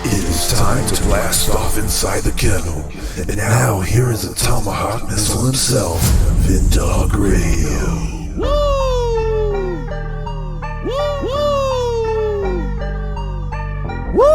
It is time to blast off inside the kennel. And now here is a tomahawk missile himself, Vindog Radio. Woo! Woo! Woo!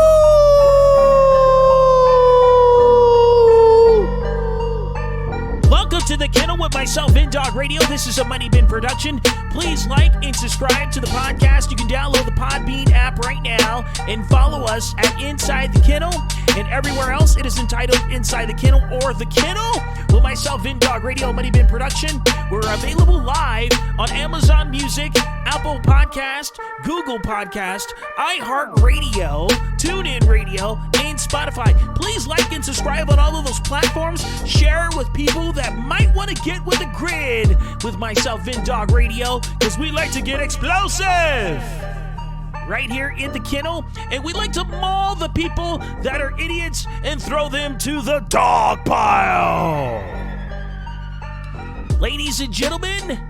Welcome to the kennel with myself, Vindog Radio. This is a Money Bin production. Please like and subscribe to the podcast. You can download the Podbean app right now and follow us at Inside the Kennel. And everywhere else, it is entitled Inside the Kennel or The Kennel with myself, Vindog Radio, Money Bin production. We're available live on Amazon Music, Apple Podcast, Google Podcast, iHeartRadio, TuneIn Radio, and Spotify. Please like and subscribe on all of those platforms. Share with people that might want to get with the grid with myself, Vindog Radio, because we like to get explosive right here in the kennel, and we like to maul the people that are idiots and throw them to the dog pile. Ladies and gentlemen,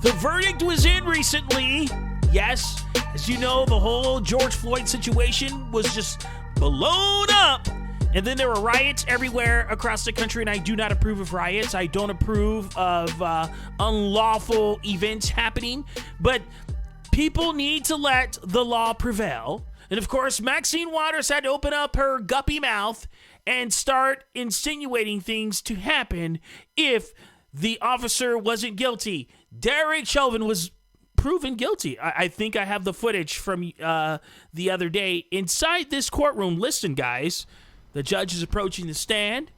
the verdict was in recently. Yes, as you know, the whole George Floyd situation was just blown up. And then there were riots everywhere across the country, and I do not approve of riots. I don't approve of unlawful events happening. But people need to let the law prevail. And of course, Maxine Waters had to open up her guppy mouth and start insinuating things to happen if the officer wasn't guilty. Derek Chauvin was proven guilty. I think I have the footage from the other day inside this courtroom. Listen, guys, the judge is approaching the stand,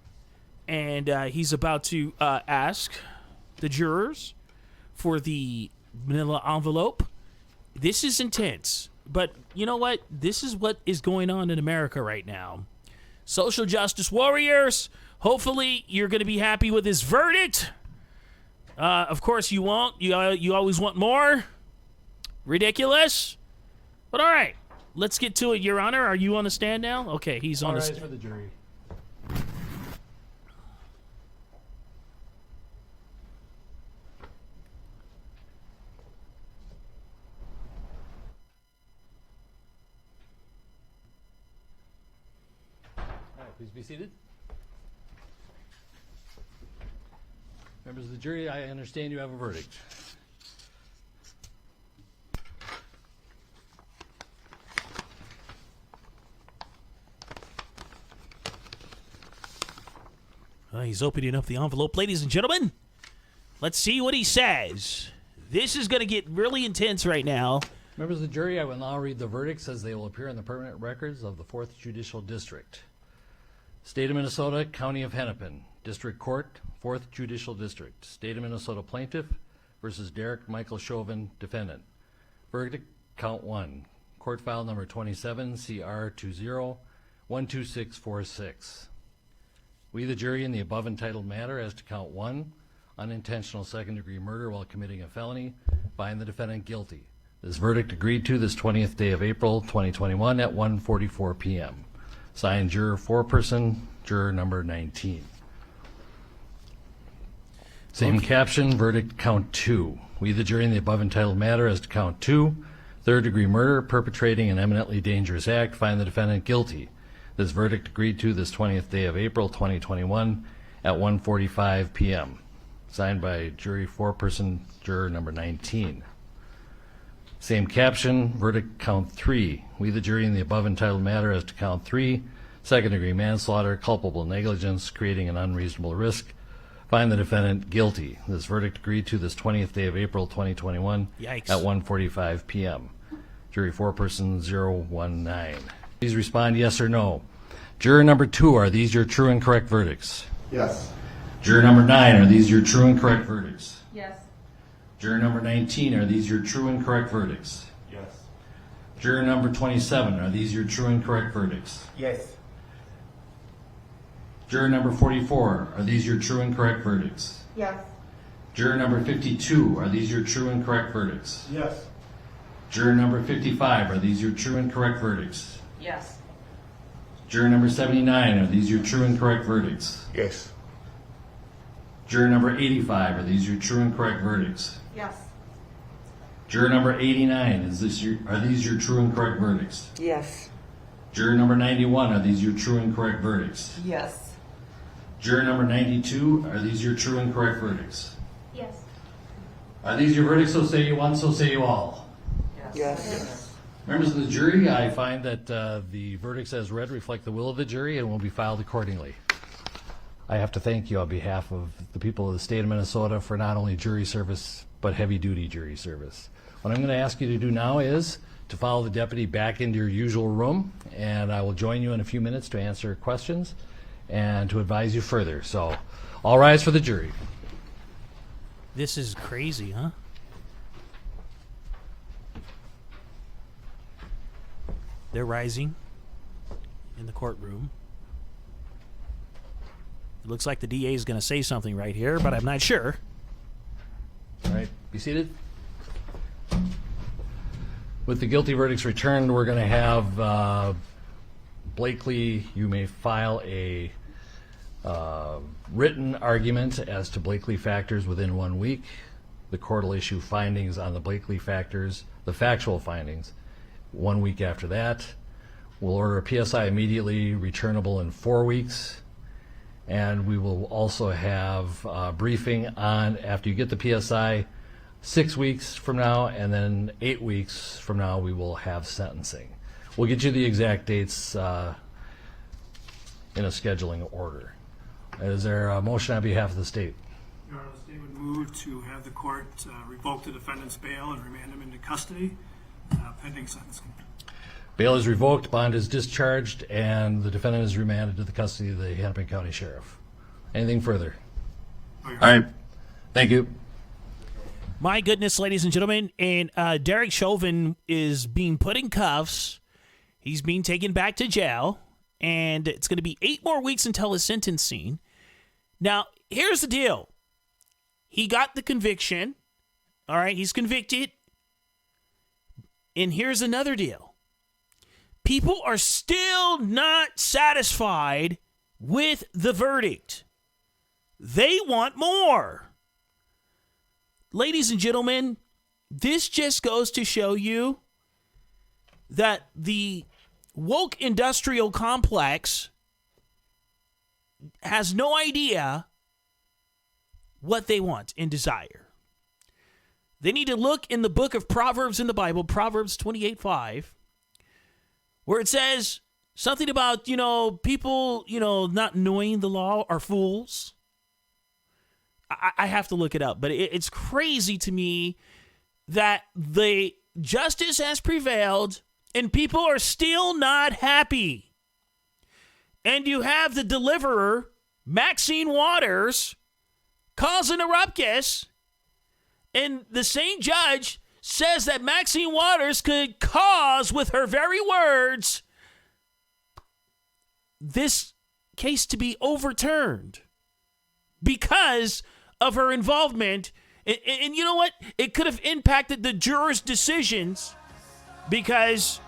and he's about to ask the jurors for the manila envelope. This is intense, but you know what? This is what is going on in America right now. Social justice warriors, hopefully you're going to be happy with this verdict. Of course you won't. You always want more. Ridiculous. But all right, let's get to it, Your Honor. Are you on the stand now? Okay, he's on the stand. For the jury. Please be seated. Members of the jury, I understand you have a verdict. He's opening up the envelope. Ladies and gentlemen, let's see what he says. This is going to get really intense right now. Members of the jury, I will now read the verdicts as they will appear in the permanent records of the 4th Judicial District. State of Minnesota, County of Hennepin, District Court, 4th Judicial District. State of Minnesota Plaintiff versus Derek Michael Chauvin, Defendant. Verdict, Count 1. Court File Number 27, CR 20-12646. We, the jury, in the above entitled matter as to Count 1, unintentional second-degree murder while committing a felony, find the defendant guilty. This verdict agreed to this 20th day of April, 2021 at 1:44 p.m. Signed, Juror Foreperson, Juror Number 19. Same caption, verdict Count 2. We, the jury, in the above entitled matter as to Count 2, third-degree murder, perpetrating an eminently dangerous act, find the defendant guilty. This verdict agreed to this 20th day of April, 2021 at 1:45 p.m. Signed by Jury Foreperson, Juror Number 19. Same caption, verdict Count 3. We, the jury, in the above entitled matter as to Count 3, second-degree manslaughter, culpable negligence, creating an unreasonable risk, find the defendant guilty. This verdict agreed to this 20th day of April, 2021 Yikes. at 1:45 p.m. Jury Foreperson 019. Please respond yes or no. Juror Number 2, are these your true and correct verdicts? Yes. Juror Number 9, are these your true and correct verdicts? Yes. Juror Number 19, are these your true and correct verdicts? Yes. Juror Number 27, are these your true and correct verdicts? Yes. Juror Number 44, are these your true and correct verdicts? Yes. Juror Number 52, are these your true and correct verdicts? Yes. Juror Number 55, are these your true and correct verdicts? Yes. Juror Number 79, are these your true and correct verdicts? Yes. Juror Number 85, are these your true and correct verdicts? Yes. Juror Number 89, are these your true and correct verdicts? Yes. Juror number 91, are these your true and correct verdicts? Yes. Juror number 92, are these your true and correct verdicts? Yes. Are these your verdicts, so say you one, so say you all? Yes. Members of the jury, I find that the verdicts as read reflect the will of the jury and will be filed accordingly. I have to thank you on behalf of the people of the state of Minnesota for not only jury service, but heavy-duty jury service. What I'm going to ask you to do now is to follow the deputy back into your usual room, and I will join you in a few minutes to answer questions and to advise you further. So, all rise for the jury. This is crazy, huh? They're rising in the courtroom. It looks like the DA is going to say something right here, but I'm not sure. All right, be seated. With the guilty verdicts returned, we're going to have Blakely, you may file a written argument as to Blakely factors within 1 week. The court will issue findings on the Blakely factors, the factual findings, 1 week after that. We'll order a PSI immediately, returnable in 4 weeks. And we will also have a briefing on, after you get the PSI, 6 weeks from now, and then 8 weeks from now, we will have sentencing. We'll get you the exact dates in a scheduling order. Is there a motion on behalf of the state? Your Honor, the state would move to have the court revoke the defendant's bail and remand him into custody pending sentencing. Bail is revoked, bond is discharged, and the defendant is remanded to the custody of the Hennepin County Sheriff. Anything further? All right. Thank you. My goodness, ladies and gentlemen, and Derek Chauvin is being put in cuffs. He's being taken back to jail, and it's going to be 8 more weeks until his sentencing. Now, here's the deal. He got the conviction. All right, he's convicted. And here's another deal. People are still not satisfied with the verdict. They want more. Ladies and gentlemen, this just goes to show you that the woke industrial complex has no idea what they want and desire. They need to look in the book of Proverbs in the Bible, Proverbs 28:5, where it says something about, people, not knowing the law are fools. I have to look it up, but it's crazy to me that the justice has prevailed and people are still not happy. And you have the deliverer, Maxine Waters, causing a ruckus, and the same judge says that Maxine Waters could cause, with her very words, this case to be overturned because of her involvement. And you know what? It could have impacted the jurors' decisions because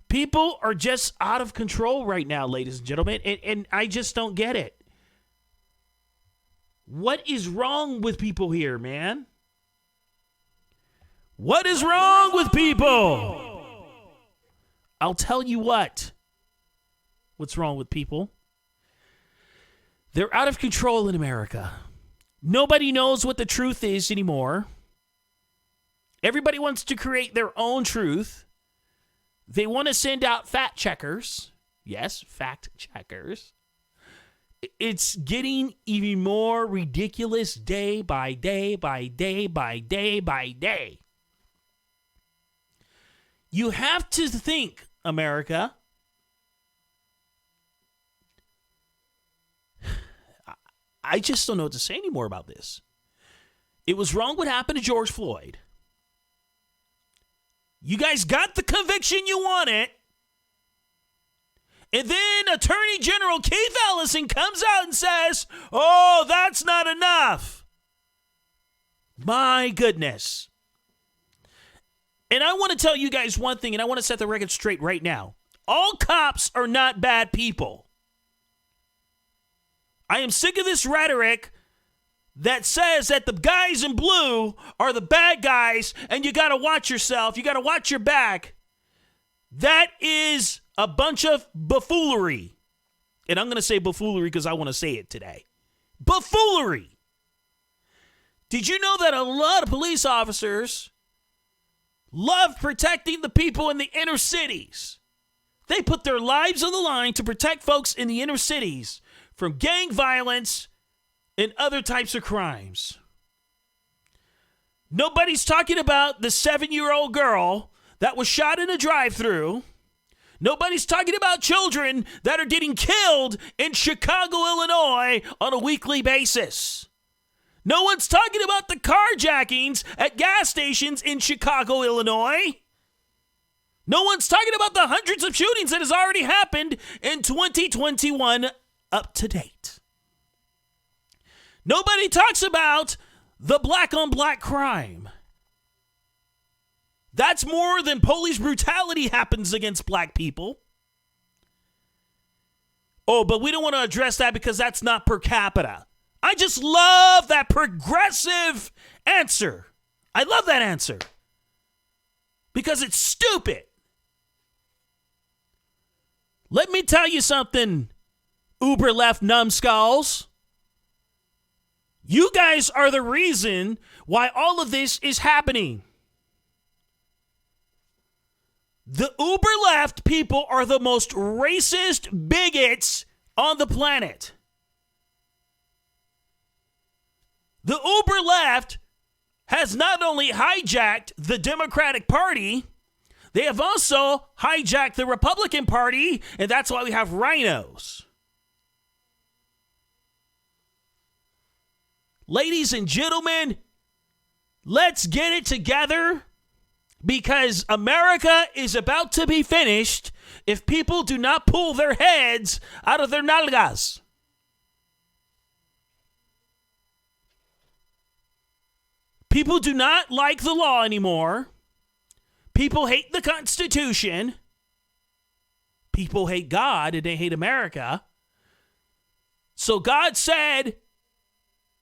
people are just out of control right now, ladies and gentlemen, and I just don't get it. What is wrong with people here, man? What is wrong with people? I'll tell you what's wrong with people. They're out of control in America. Nobody knows what the truth is anymore. Everybody wants to create their own truth. They want to send out fact checkers. Yes, fact checkers. It's getting even more ridiculous day by day by day by day by day. You have to think, America. I just don't know what to say anymore about this. It was wrong what happened to George Floyd. You guys got the conviction you wanted. And then Attorney General Keith Ellison comes out and says, oh, that's not enough. My goodness. And I want to tell you guys one thing, and I want to set the record straight right now. All cops are not bad people. I am sick of this rhetoric that says that the guys in blue are the bad guys and you got to watch yourself, you got to watch your back. That is a bunch of buffoonery. And I'm going to say buffoonery because I want to say it today. Buffoonery. Did you know that a lot of police officers love protecting the people in the inner cities? They put their lives on the line to protect folks in the inner cities from gang violence and other types of crimes. Nobody's talking about the 7-year-old girl that was shot in a drive-thru. Nobody's talking about children that are getting killed in Chicago, Illinois on a weekly basis. No one's talking about the carjackings at gas stations in Chicago, Illinois. No one's talking about the hundreds of shootings that has already happened in 2021 up to date. Nobody talks about the black-on-black crime. That's more than police brutality happens against black people. Oh, but we don't want to address that because that's not per capita. I just love that progressive answer. I love that answer. Because it's stupid. Let me tell you something, uber left numbskulls. You guys are the reason why all of this is happening. The uber left people are the most racist bigots on the planet. The uber left has not only hijacked the Democratic Party, they have also hijacked the Republican Party, and that's why we have rhinos. Ladies and gentlemen, let's get it together because America is about to be finished if people do not pull their heads out of their nalgas. People do not like the law anymore. People hate the Constitution. People hate God and they hate America. So God said,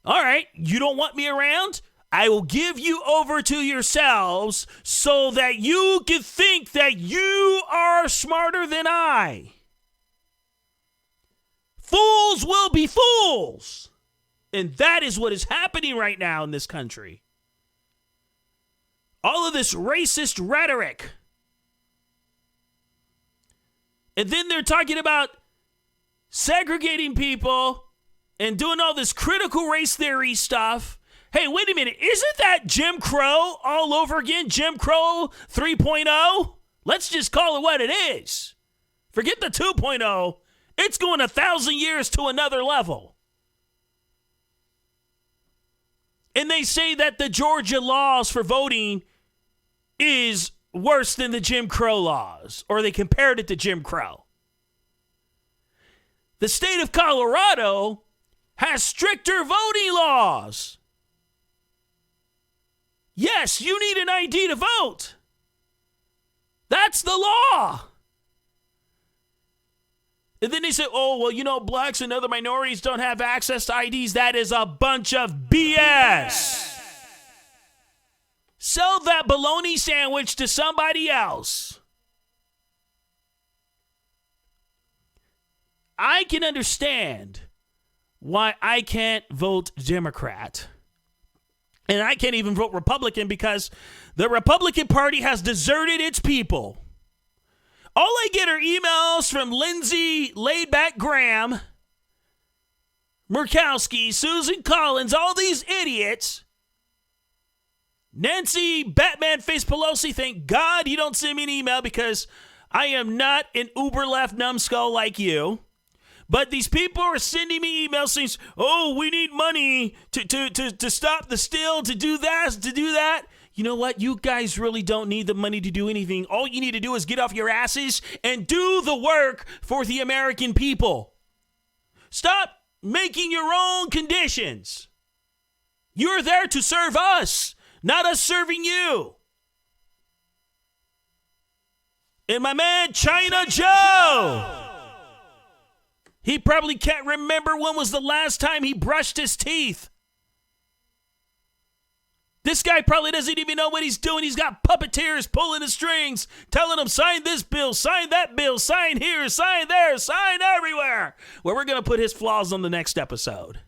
all right, you don't want me around? I will give you over to yourselves so that you can think that you are smarter than I. Fools will be fools. And that is what is happening right now in this country. All of this racist rhetoric. And then they're talking about segregating people and doing all this critical race theory stuff. Hey, wait a minute. Isn't that Jim Crow all over again? Jim Crow 3.0? Let's just call it what it is. Forget the 2.0. It's going 1,000 years to another level. And they say that the Georgia laws for voting is worse than the Jim Crow laws, or they compared it to Jim Crow. The state of Colorado has stricter voting laws. Yes, you need an ID to vote. That's the law. And then they say, oh, well, you know, blacks and other minorities don't have access to IDs. That is a bunch of BS. Sell that bologna sandwich to somebody else. I can understand why I can't vote Democrat. And I can't even vote Republican because the Republican Party has deserted its people. All I get are emails from Lindsey Laidback Graham, Murkowski, Susan Collins, all these idiots. Nancy Batman Face Pelosi, thank God you don't send me an email because I am not an uber left numbskull like you. But these people are sending me emails saying, oh, we need money to stop the steal, to do that, to do that. You know what? You guys really don't need the money to do anything. All you need to do is get off your asses and do the work for the American people. Stop making your own conditions. You're there to serve us, not us serving you. And my man, China Joe, he probably can't remember when was the last time he brushed his teeth. This guy probably doesn't even know what he's doing. He's got puppeteers pulling the strings, telling him, sign this bill, sign that bill, sign here, sign there, sign everywhere. Well, we're going to put his flaws on the next episode.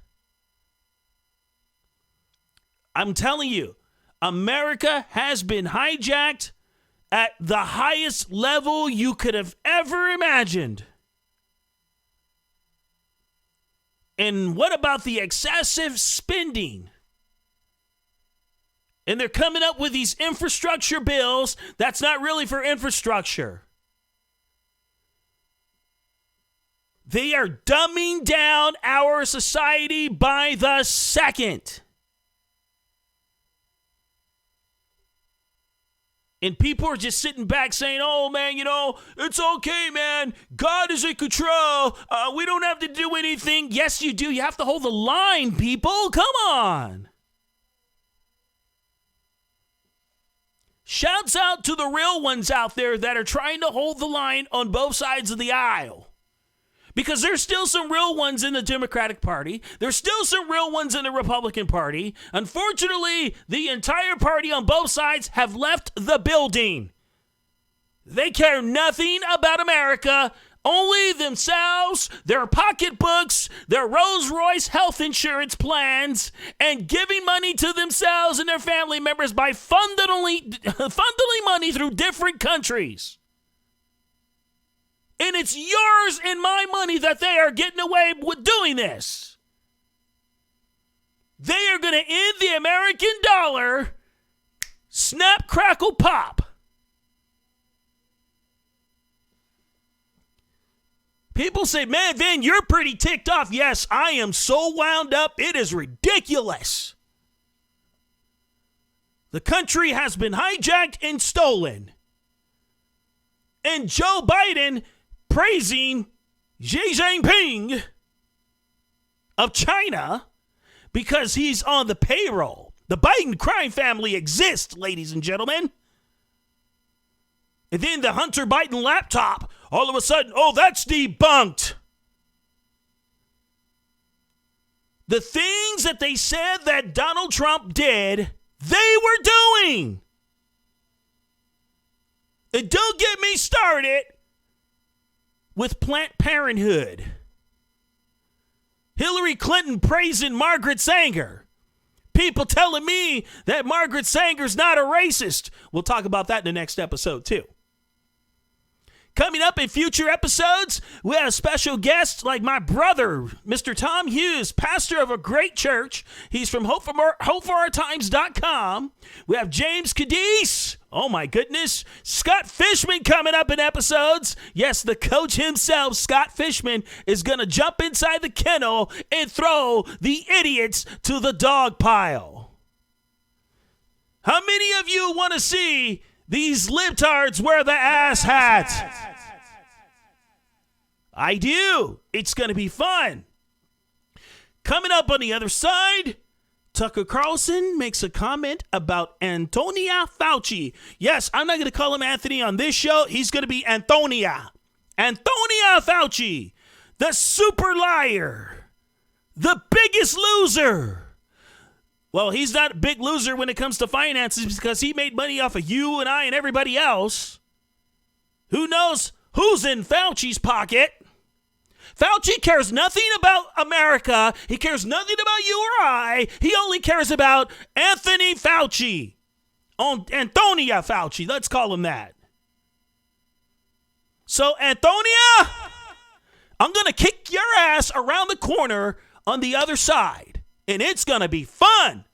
I'm telling you, America has been hijacked at the highest level you could have ever imagined. And what about the excessive spending? And they're coming up with these infrastructure bills that's not really for infrastructure. They are dumbing down our society by the second. And people are just sitting back saying, oh, man, it's okay, man. God is in control. We don't have to do anything. Yes, you do. You have to hold the line, people. Come on. Shouts out to the real ones out there that are trying to hold the line on both sides of the aisle. Because there's still some real ones in the Democratic Party. There's still some real ones in the Republican Party. Unfortunately, the entire party on both sides have left the building. They care nothing about America, only themselves, their pocketbooks, their Rolls-Royce health insurance plans, and giving money to themselves and their family members by funneling money through different countries. And it's yours and my money that they are getting away with doing this. They are going to end the American dollar, snap, crackle, pop. People say, man, Vin, you're pretty ticked off. Yes, I am so wound up. It is ridiculous. The country has been hijacked and stolen. And Joe Biden praising Xi Jinping of China because he's on the payroll. The Biden crime family exists, ladies and gentlemen. And then the Hunter Biden laptop, all of a sudden, oh, that's debunked. The things that they said that Donald Trump did, they were doing. And don't get me started with Planned Parenthood. Hillary Clinton praising Margaret Sanger. People telling me that Margaret Sanger's not a racist. We'll talk about that in the next episode, too. Coming up in future episodes, we have special guests like my brother, Mr. Tom Hughes, pastor of a great church. He's from HopeForOurTimes.com. We have James Cadiz. Oh, my goodness. Scott Fishman coming up in episodes. Yes, the coach himself, Scott Fishman, is going to jump inside the kennel and throw the idiots to the dog pile. How many of you want to see these libtards wear the ass hat? I do. It's going to be fun. Coming up on the other side, Tucker Carlson makes a comment about Antonia Fauci. Yes, I'm not going to call him Anthony on this show. He's going to be Antonia. Antonia Fauci, the super liar, the biggest loser. Well, he's not a big loser when it comes to finances because he made money off of you and I and everybody else. Who knows who's in Fauci's pocket? Fauci cares nothing about America. He cares nothing about you or I. He only cares about Anthony Fauci. Antonia Fauci. Let's call him that. So, Antonia, I'm going to kick your ass around the corner on the other side. And it's going to be fun.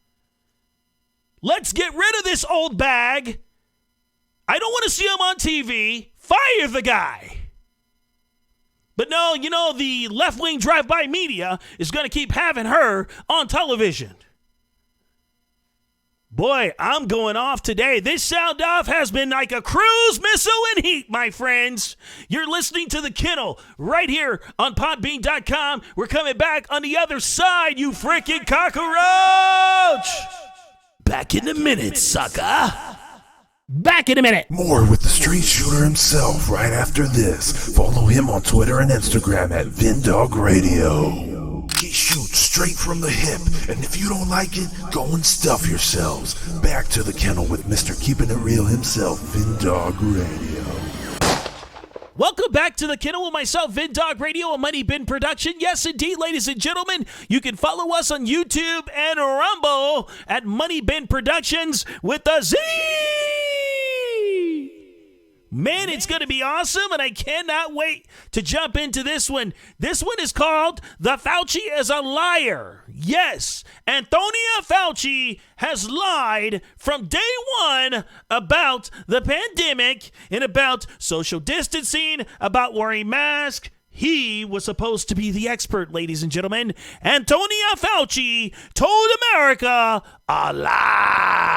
Let's get rid of this old bag. I don't want to see him on TV. Fire the guy. But no, the left-wing drive-by media is going to keep having her on television. Boy, I'm going off today. This sound off has been like a cruise missile in heat, my friends. You're listening to The Kennel right here on Podbean.com. We're coming back on the other side, you freaking cockroach. Back in a minute, sucker. Back in a minute. More with the street shooter himself right after this. Follow him on Twitter and Instagram at VinDogRadio. He shoots straight from the hip. And if you don't like it, go and stuff yourselves. Back to the kennel with Mr. Keeping It Real himself, Vindog Radio. Welcome back to the Kennel with myself, Vindog Radio, a Money Bin production. Yes, indeed, ladies and gentlemen, you can follow us on YouTube and Rumble at Money Bin Productions with a Z. Man, it's going to be awesome, and I cannot wait to jump into this one. This one is called The Fauci is a Liar. Yes, Antonia Fauci has lied from day one about the pandemic and about social distancing, about wearing masks. He was supposed to be the expert, ladies and gentlemen. Antonia Fauci told America a lie.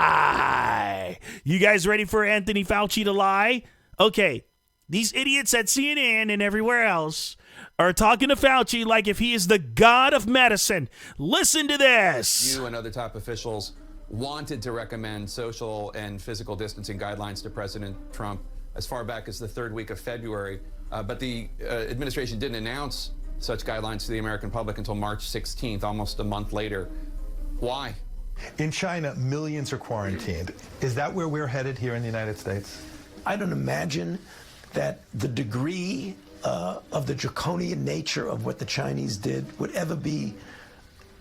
You guys ready for Anthony Fauci to lie? Okay, these idiots at CNN and everywhere else are talking to Fauci like if he is the god of medicine. Listen to this. You and other top officials wanted to recommend social and physical distancing guidelines to President Trump as far back as the third week of February, but the administration didn't announce such guidelines to the American public until March 16th, almost a month later. Why? In China, millions are quarantined. Is that where we're headed here in the United States? I don't imagine that the degree of the draconian nature of what the Chinese did would ever be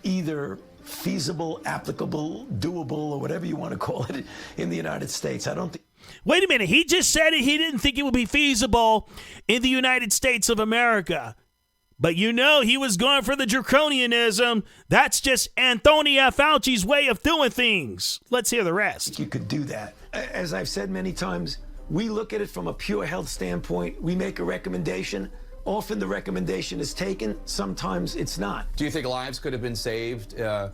either feasible, applicable, doable, or whatever you want to call it in the United States. I don't think. Wait a minute. He just said it. He didn't think it would be feasible in the United States of America. But you know he was going for the draconianism. That's just Antonia Fauci's way of doing things. Let's hear the rest. You could do that. As I've said many times, we look at it from a pure health standpoint. We make a recommendation. Often the recommendation is taken. Sometimes it's not. Do you think lives could have been saved if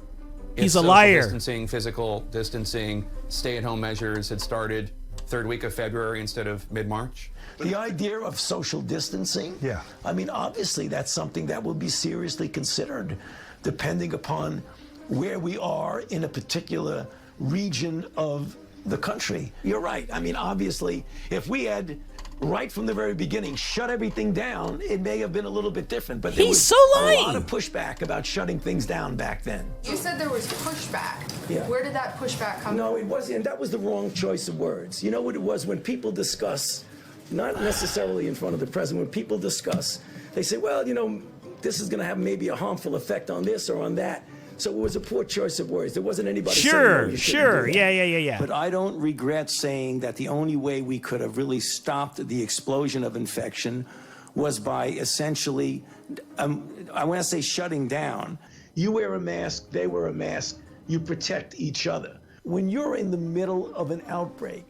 He's a social liar. distancing, physical distancing, stay-at-home measures had started third week of February instead of mid-March? The idea of social distancing, Yeah. I mean, obviously that's something that will be seriously considered depending upon where we are in a particular region of the country. You're right. I mean, obviously, if we had right from the very beginning shut everything down, it may have been a little bit different. But there He's was so a lying. lot of pushback about shutting things down back then. You said there was pushback. Yeah. Where did that pushback come No, from? it wasn't. That was the wrong choice of words. You know what it was? When people discuss, not necessarily in front of the president, when people discuss, they say, well, you know, this is going to have maybe a harmful effect on this or on that. So it was a poor choice of words. There wasn't anybody saying, no, you shouldn't do that. Yeah. But I don't regret saying that the only way we could have really stopped the explosion of infection was by essentially, I want to say shutting down. You wear a mask, they wear a mask, you protect each other. When you're in the middle of an outbreak,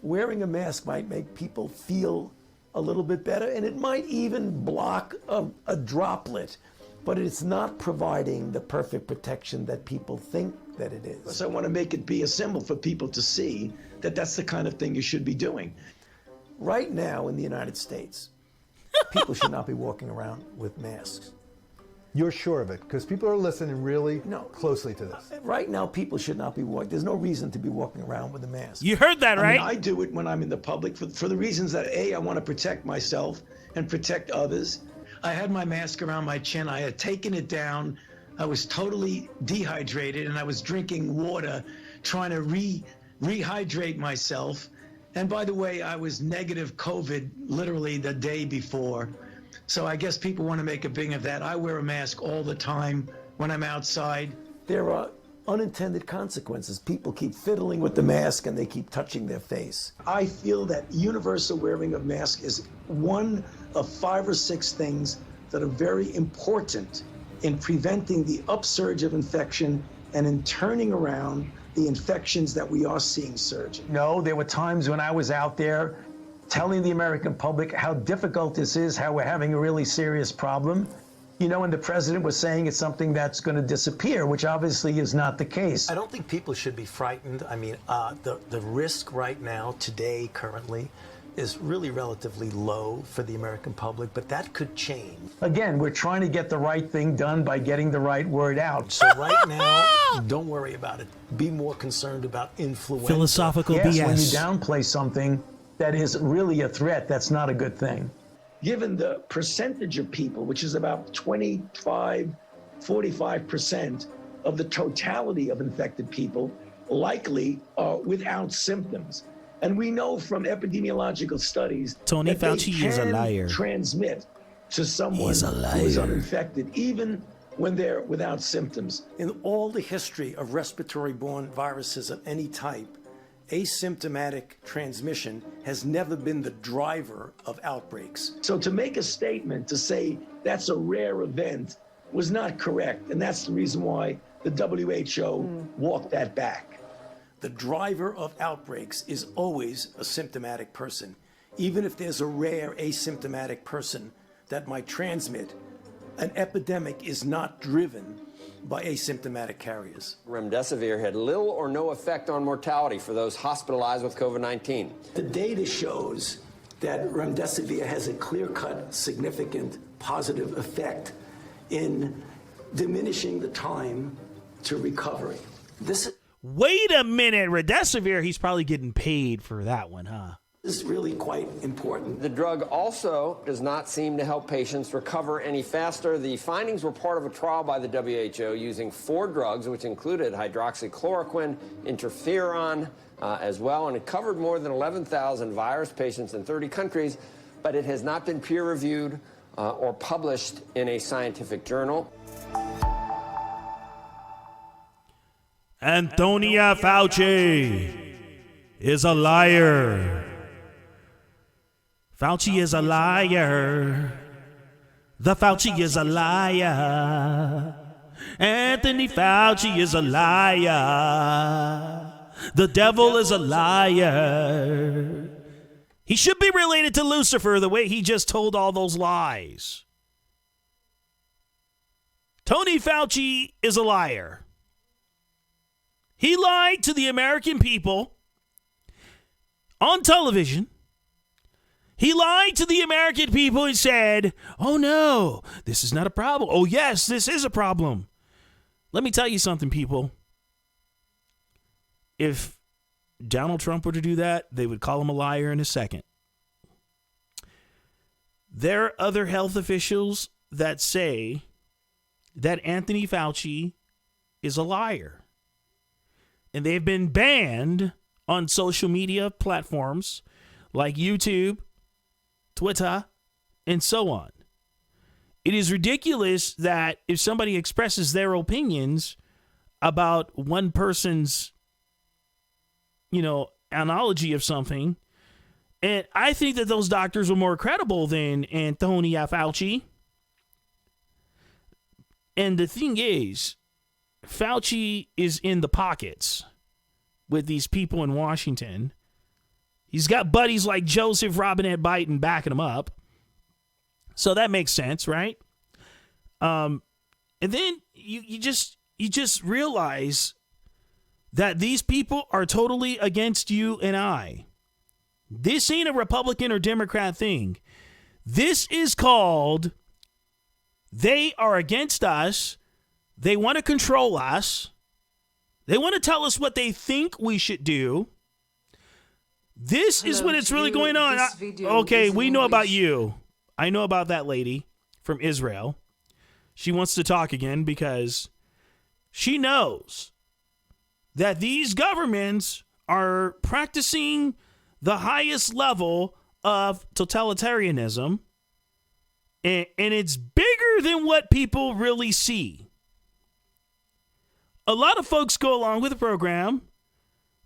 wearing a mask might make people feel a little bit better, and it might even block a droplet. But it's not providing the perfect protection that people think that it is. So I want to make it be a symbol for people to see that that's the kind of thing you should be doing. Right now in the United States, people should not be walking around with masks. You're sure of it? Because people are listening really closely to this. Right now, people should not be walking. There's no reason to be walking around with a mask. You heard that, right? I do it when I'm in the public for the reasons that, A, I want to protect myself and protect others. I had my mask around my chin. I had taken it down. I was totally dehydrated, and I was drinking water, trying to rehydrate myself. And by the way, I was negative COVID literally the day before. So I guess people want to make a big of that. I wear a mask all the time when I'm outside. There are unintended consequences. People keep fiddling with the mask and they keep touching their face. I feel that universal wearing of mask is one of 5 or 6 things that are very important in preventing the upsurge of infection and in turning around the infections that we are seeing surging. No, there were times when I was out there telling the American public how difficult this is, how we're having a really serious problem. You know, and the president was saying it's something that's going to disappear, which obviously is not the case. I don't think people should be frightened. I mean, the risk right now, today, currently, is really relatively low for the American public, but that could change. Again, we're trying to get the right thing done by getting the right word out. So right now, don't worry about it. Be more concerned about influenza. Philosophical Yes, BS. when you downplay something that is really a threat, that's not a good thing. Given the percentage of people, which is about 25 45% of the totality of infected people likely are without symptoms. And we know from epidemiological studies Tony that they Fauci is a can liar. transmit to someone He's a who is liar. uninfected, even when they're without symptoms. In all the history of respiratory-borne viruses of any type, asymptomatic transmission has never been the driver of outbreaks. So to make a statement to say that's a rare event was not correct. And that's the reason why the WHO walked that back. The driver of outbreaks is always a symptomatic person. Even if there's a rare asymptomatic person that might transmit, an epidemic is not driven by asymptomatic carriers. Remdesivir had little or no effect on mortality for those hospitalized with COVID-19. The data shows that remdesivir has a clear-cut, significant positive effect in diminishing the time to recovery. This Wait a minute, Remdesivir, he's probably getting paid for that one, huh? is really quite important. The drug also does not seem to help patients recover any faster. The findings were part of a trial by the WHO using 4 drugs, which included hydroxychloroquine, interferon as well, and it covered more than 11,000 virus patients in 30 countries, but it has not been peer-reviewed or published in a scientific journal. Antonia Fauci is a liar. Fauci is a liar. The Fauci is a liar. Anthony Fauci is a liar. The devil is a liar. He should be related to Lucifer the way he just told all those lies. Tony Fauci is a liar. He lied to the American people on television. He lied to the American people and said, oh no, this is not a problem. Oh yes, this is a problem. Let me tell you something, people. If Donald Trump were to do that, they would call him a liar in a second. There are other health officials that say that Anthony Fauci is a liar. And they've been banned on social media platforms like YouTube, Twitter, and so on. It is ridiculous that if somebody expresses their opinions about one person's, analogy of something, and I think that those doctors are more credible than Anthony Fauci. And the thing is, Fauci is in the pockets with these people in Washington. He's got buddies like Joseph Robinette Biden backing him up. So that makes sense, right? And then you just realize that these people are totally against you and I. This ain't a Republican or Democrat thing. This is called, they are against us. They want to control us. They want to tell us what they think we should do. This is what it's really going on. Okay, we know about you. I know about that lady from Israel. She wants to talk again because she knows that these governments are practicing the highest level of totalitarianism, and it's bigger than what people really see. A lot of folks go along with the program.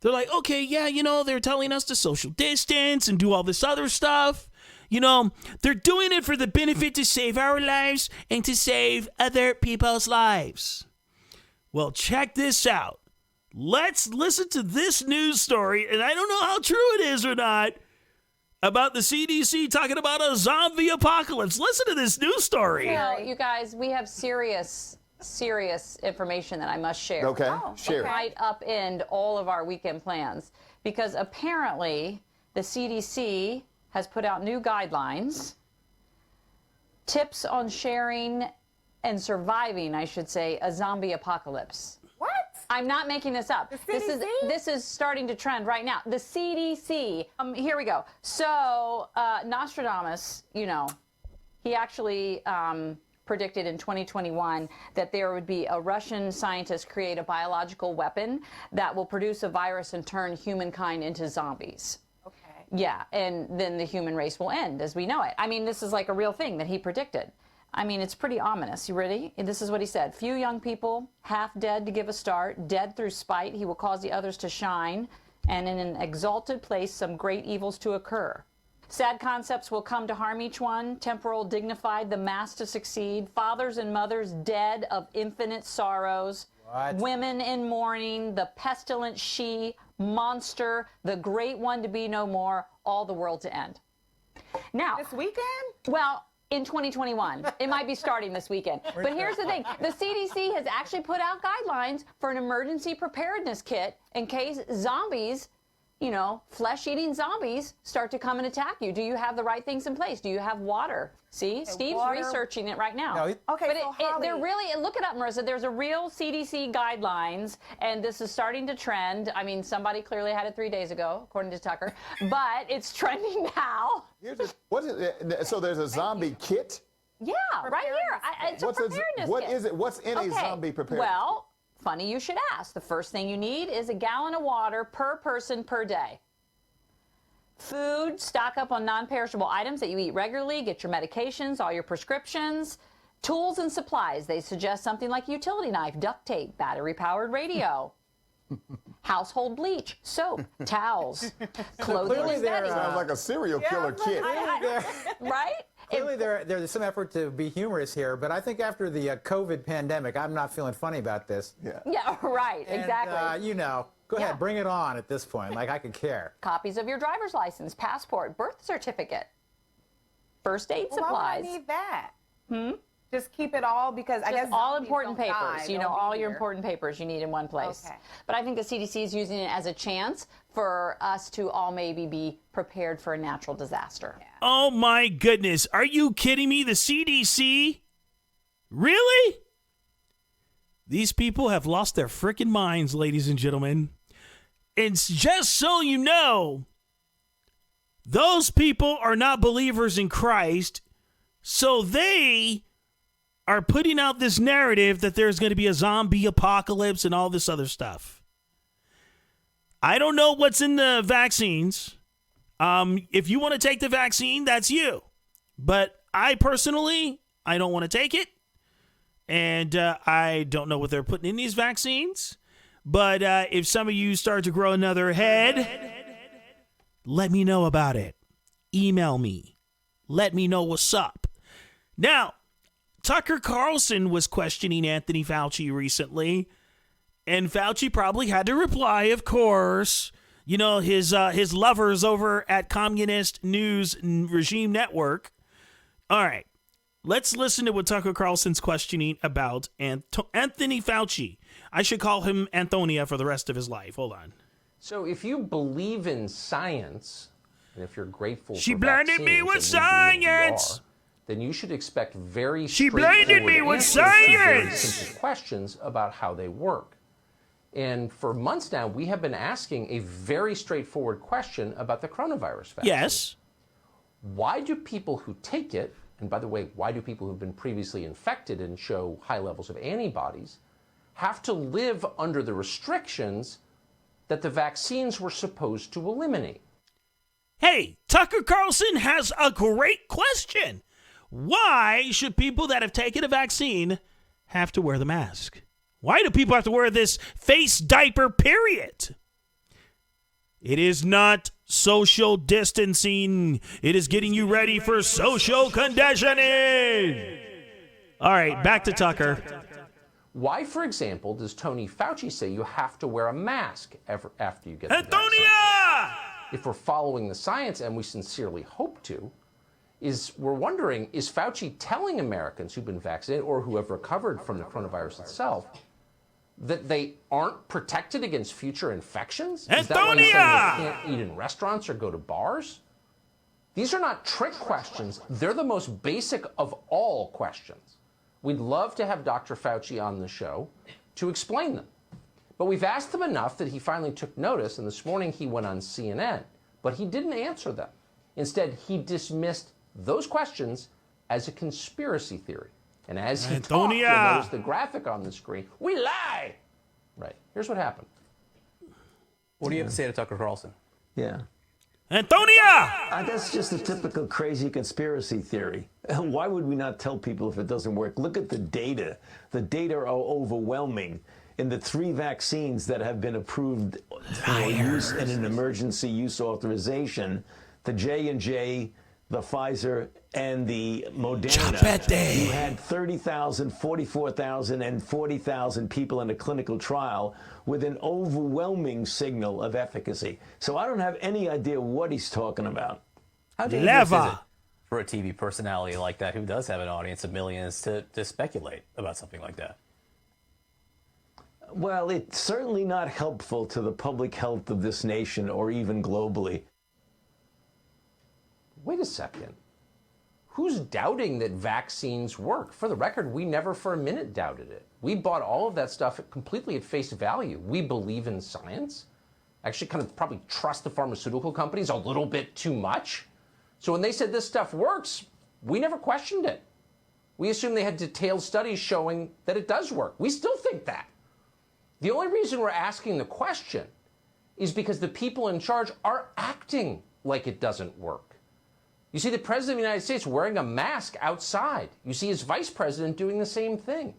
They're like, okay, yeah, they're telling us to social distance and do all this other stuff. They're doing it for the benefit to save our lives and to save other people's lives. Well, check this out. Let's listen to this news story, and I don't know how true it is or not, about the CDC talking about a zombie apocalypse. Listen to this news story. Well, you guys, we have serious information that I must share. Okay, share. Might upend all of our weekend plans, because apparently the CDC has put out new guidelines, tips on sharing and surviving, I should say, a zombie apocalypse. What? I'm not making this up. This is starting to trend right now. The CDC. Here we go. So Nostradamus, he actually predicted in 2021 that there would be a Russian scientist create a biological weapon that will produce a virus and turn humankind into zombies. Okay. Yeah, and then the human race will end as we know it. I mean, this is like a real thing that he predicted. I mean, it's pretty ominous. You ready? This is what he said. Few young people, half dead to give a start, dead through spite. He will cause the others to shine, and in an exalted place some great evils to occur. Sad concepts will come to harm each one, temporal dignified, the mass to succeed, fathers and mothers dead of infinite sorrows, women in mourning, the pestilent she, monster, the great one to be no more, all the world to end. Now, this weekend? Well, in 2021. It might be starting this weekend. But here's the thing. The CDC has actually put out guidelines for an emergency preparedness kit in case zombies, you know, flesh-eating zombies start to come and attack you. Do you have the right things in place? Do you have water? See, Steve's water. researching it right now. No, okay, but so they're really, look it up, Marissa. There's a real CDC guidelines, and this is starting to trend. I mean, somebody clearly had it 3 days ago, according to Tucker, but it's trending now. What is it? So there's a zombie kit? Yeah, right here. It's a preparedness What kit. is it? What's in a zombie preparedness? Well, funny you should ask. The first thing you need is a gallon of water per person per day. Food, stock up on non-perishable items that you eat regularly, get your medications, all your prescriptions. Tools and supplies. They suggest something like utility knife, duct tape, battery-powered radio. Household bleach, soap, towels, clothing and bedding. Sounds like a serial killer kit. Right? Clearly, there's some effort to be humorous here, but I think after the COVID pandemic, I'm not feeling funny about this. Yeah, right, And, exactly. you know, go ahead, bring it on at this point. Like, I could care. Copies of your driver's license, passport, birth certificate, first aid supplies. Why would I need that? Just keep it all because I guess all important don't papers. die, You know, they'll be all your here. important papers you need in one place. Okay. But I think the CDC is using it as a chance for us to all maybe be prepared for a natural disaster. Oh my goodness. Are you kidding me? The CDC? Really? These people have lost their freaking minds, ladies and gentlemen. It's just so you know, those people are not believers in Christ, so they are putting out this narrative that there's going to be a zombie apocalypse and all this other stuff. I don't know what's in the vaccines. If you want to take the vaccine, that's you. But I personally, I don't want to take it. And I don't know what they're putting in these vaccines. But if some of you start to grow another head, let me know about it. Email me. Let me know what's up. Now, Tucker Carlson was questioning Anthony Fauci recently, and Fauci probably had to reply, of course. You know, his lovers over at Communist News Regime Network. All right, let's listen to what Tucker Carlson's questioning about Anthony Fauci. I should call him Antonia for the rest of his life. Hold on. So if you believe in science, and if you're grateful She for blinded me with vaccines, and we believe you science. are, then you should expect very She blinded me with straightforward answers to very science. simple questions about how they work. And for months now, we have been asking a very straightforward question about the coronavirus vaccine. Yes. Why do people who take it, and by the way, why do people who've been previously infected and show high levels of antibodies, have to live under the restrictions that the vaccines were supposed to eliminate? Hey, Tucker Carlson has a great question. Why should people that have taken a vaccine have to wear the mask? Why do people have to wear this face diaper, period? It is not social distancing. It is getting you ready for social conditioning. All right, back to Tucker. Why, for example, does Tony Fauci say you have to wear a mask after you get the vaccine? Antonia! If we're following the science, and we sincerely hope to, we're wondering, is Fauci telling Americans who've been vaccinated or who have recovered from the coronavirus itself that they aren't protected against future infections? Is that why he's saying they can't eat in restaurants or go to bars? These are not trick questions. They're the most basic of all questions. We'd love to have Dr. Fauci on the show to explain them. But we've asked him enough that he finally took notice, and this morning he went on CNN. But he didn't answer them. Instead, he dismissed those questions as a conspiracy theory. And as he talked, Antonia. you'll notice the graphic on the screen. We lie! Right. Here's what happened. What do you have to say to Tucker Carlson? Yeah. Antonia! That's just a typical crazy conspiracy theory. Why would we not tell people if it doesn't work? Look at the data. The data are overwhelming. In the 3 vaccines that have been approved for use in an emergency use authorization, the J&J, the Pfizer, and the Moderna, you had 30,000, 44,000, and 40,000 people in a clinical trial with an overwhelming signal of efficacy. So I don't have any idea what he's talking about. How dangerous is it for a TV personality like that who does have an audience of millions to speculate about something like that? Well, it's certainly not helpful to the public health of this nation or even globally. Wait a second. Who's doubting that vaccines work? For the record, we never for a minute doubted it. We bought all of that stuff completely at face value. We believe in science. Actually, kind of probably trust the pharmaceutical companies a little bit too much. So when they said this stuff works, we never questioned it. We assumed they had detailed studies showing that it does work. We still think that. The only reason we're asking the question is because the people in charge are acting like it doesn't work. You see the President of the United States wearing a mask outside. You see his vice president doing the same thing.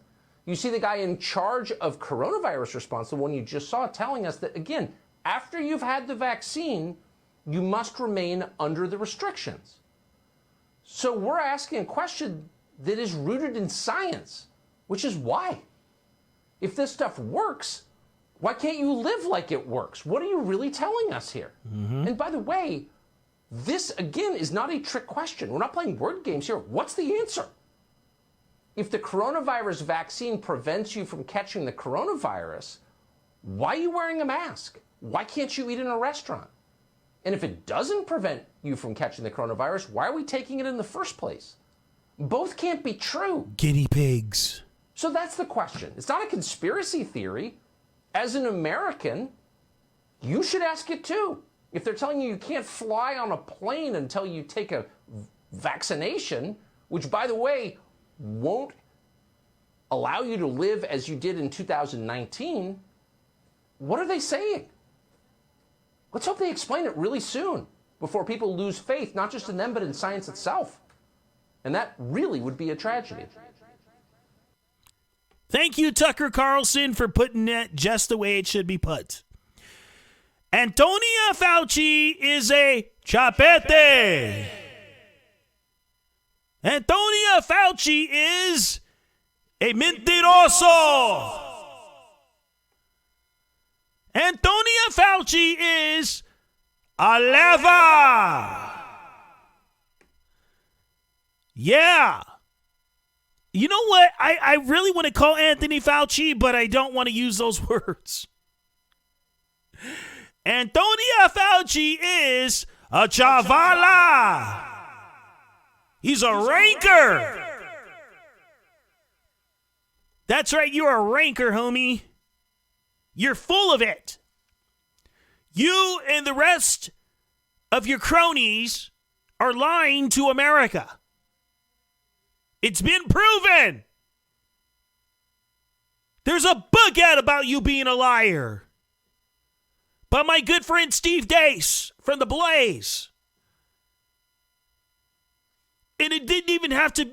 You see the guy in charge of coronavirus response, the one you just saw, telling us that, again, after you've had the vaccine, you must remain under the restrictions. So we're asking a question that is rooted in science, which is why? If this stuff works, why can't you live like it works? What are you really telling us here? And by the way, this, again, is not a trick question. We're not playing word games here. What's the answer? If the coronavirus vaccine prevents you from catching the coronavirus, why are you wearing a mask? Why can't you eat in a restaurant? And if it doesn't prevent you from catching the coronavirus, why are we taking it in the first place? Both can't be true. Guinea pigs. So that's the question. It's not a conspiracy theory. As an American, you should ask it too. If they're telling you you can't fly on a plane until you take a vaccination, which, by the way, won't allow you to live as you did in 2019, what are they saying? Let's hope they explain it really soon before people lose faith, not just in them, but in science itself. And that really would be a tragedy. Thank you, Tucker Carlson, for putting it just the way it should be put. Antonia Fauci is a chapete. Antonia Fauci is a mentiroso. Antonia Fauci is a leva. Yeah. You know what? I really want to call Anthony Fauci, but I don't want to use those words. Antonia Fauci is a chavala. He's a ranker. That's right, you're a ranker, homie. You're full of it. You and the rest of your cronies are lying to America. It's been proven. There's a book out about you being a liar. By my good friend Steve Dace from The Blaze. And it didn't even have to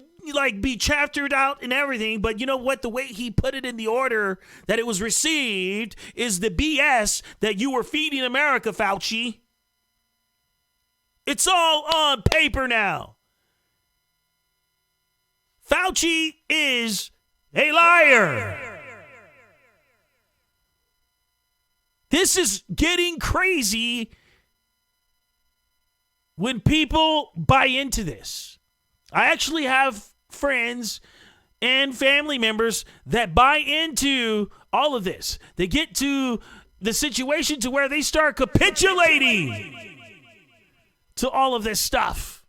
be chaptered out and everything, but you know what? The way he put it in the order that it was received is the BS that you were feeding America, Fauci. It's all on paper now. Fauci is a liar. This is getting crazy when people buy into this. I actually have friends and family members that buy into all of this. They get to the situation to where they start capitulating to all of this stuff.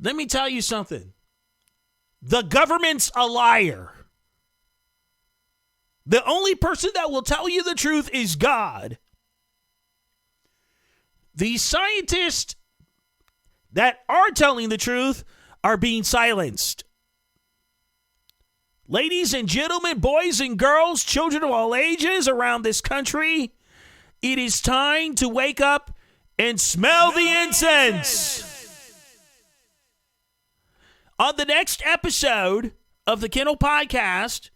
Let me tell you something. The government's a liar. The only person that will tell you the truth is God. The scientists that are telling the truth are being silenced. Ladies and gentlemen, boys and girls, children of all ages around this country, it is time to wake up and smell the incense. On the next episode of the Kennel Podcast,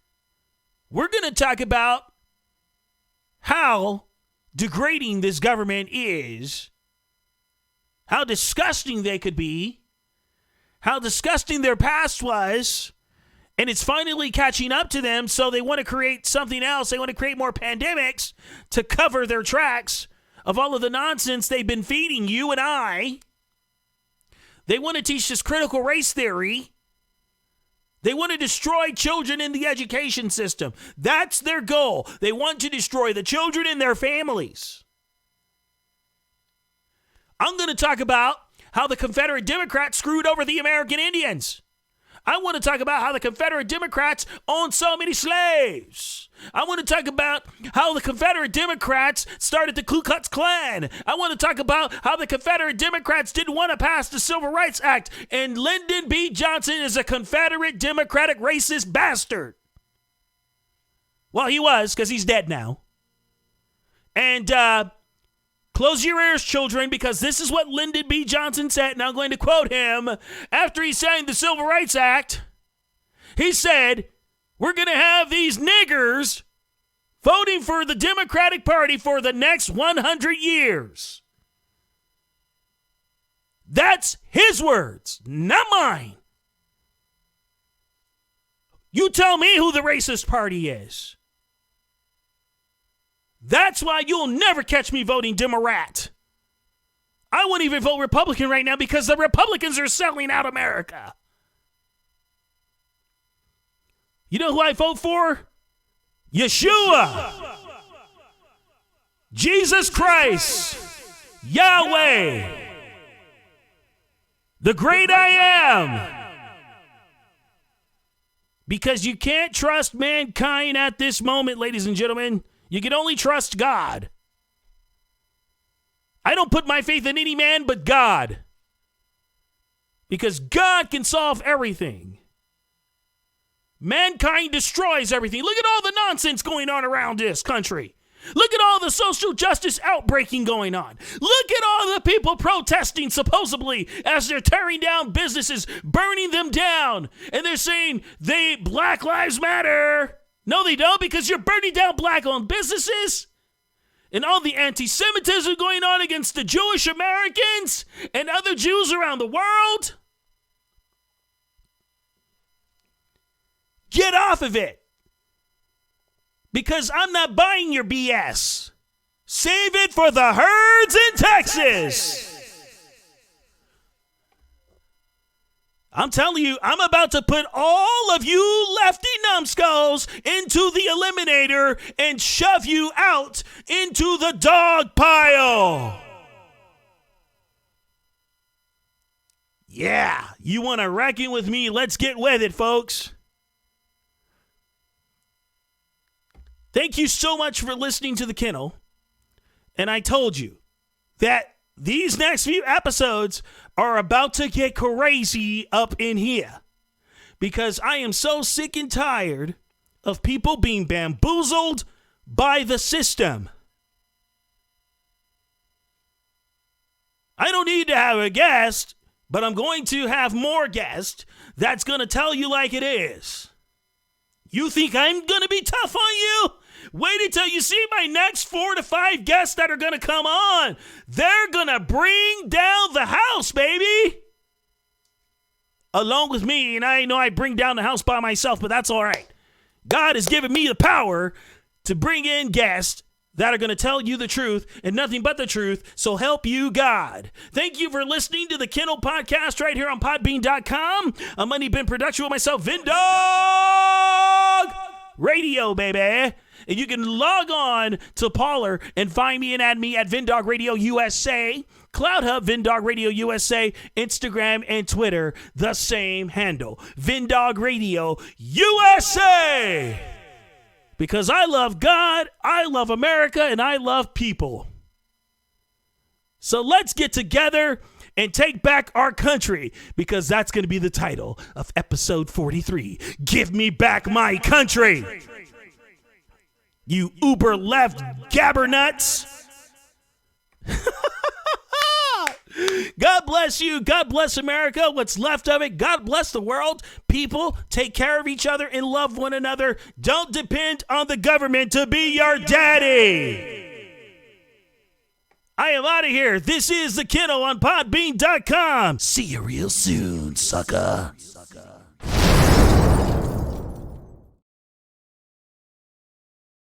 we're going to talk about how degrading this government is, how disgusting they could be, how disgusting their past was, and it's finally catching up to them, so they want to create something else. They want to create more pandemics to cover their tracks of all of the nonsense they've been feeding you and I. They want to teach this critical race theory. They want to destroy children in the education system. That's their goal. They want to destroy the children and their families. I'm going to talk about how the Confederate Democrats screwed over the American Indians. I want to talk about how the Confederate Democrats owned so many slaves. I want to talk about how the Confederate Democrats started the Ku Klux Klan. I want to talk about how the Confederate Democrats didn't want to pass the Civil Rights Act, and Lyndon B. Johnson is a Confederate Democratic racist bastard. Well, he was, because he's dead now. And close your ears, children, because this is what Lyndon B. Johnson said, and I'm going to quote him. After he signed the Civil Rights Act, he said, "We're going to have these niggers voting for the Democratic Party for the next 100 years." That's his words, not mine. You tell me who the racist party is. That's why you'll never catch me voting Democrat. I wouldn't even vote Republican right now because the Republicans are selling out America. You know who I vote for? Yeshua. Jesus Christ. Yahweh. The great I am. Because you can't trust mankind at this moment, ladies and gentlemen. You can only trust God. I don't put my faith in any man but God. Because God can solve everything. Mankind destroys everything. Look at all the nonsense going on around this country. Look at all the social justice outbreaking going on. Look at all the people protesting supposedly as they're tearing down businesses, burning them down. And they're saying Black Lives Matter. No, they don't, because you're burning down black-owned businesses and all the anti-Semitism going on against the Jewish Americans and other Jews around the world. Get off of it, because I'm not buying your BS. Save it for the herds in Texas. I'm telling you, I'm about to put all of you lefty numbskulls into the eliminator and shove you out into the dog pile. Yeah, you want to reckon with me? Let's get with it, folks. Thank you so much for listening to The Kennel. And I told you that these next few episodes are about to get crazy up in here, because I am so sick and tired of people being bamboozled by the system. I don't need to have a guest, but I'm going to have more guests that's going to tell you like it is. You think I'm going to be tough on you? Wait until you see my next 4 to 5 guests that are going to come on. They're going to bring down the house, baby. Along with me, and I know I bring down the house by myself, but that's all right. God has given me the power to bring in guests that are going to tell you the truth and nothing but the truth, so help you God. Thank you for listening to the Kennel Podcast right here on Podbean.com. A Money Bin production with myself, Vindog Radio, baby. And you can log on to Parler and find me and add me at Vindog Radio USA, Cloud Hub, Vindog Radio USA, Instagram, and Twitter, the same handle, Vindog Radio USA. Because I love God, I love America, and I love people. So let's get together and take back our country, because that's going to be the title of episode 43. Give me back my country. You uber left gabbernuts. God bless you. God bless America. What's left of it. God bless the world. People, take care of each other and love one another. Don't depend on the government to be your daddy. I am out of here. This is The Kennel on Podbean.com. See you real soon, sucker.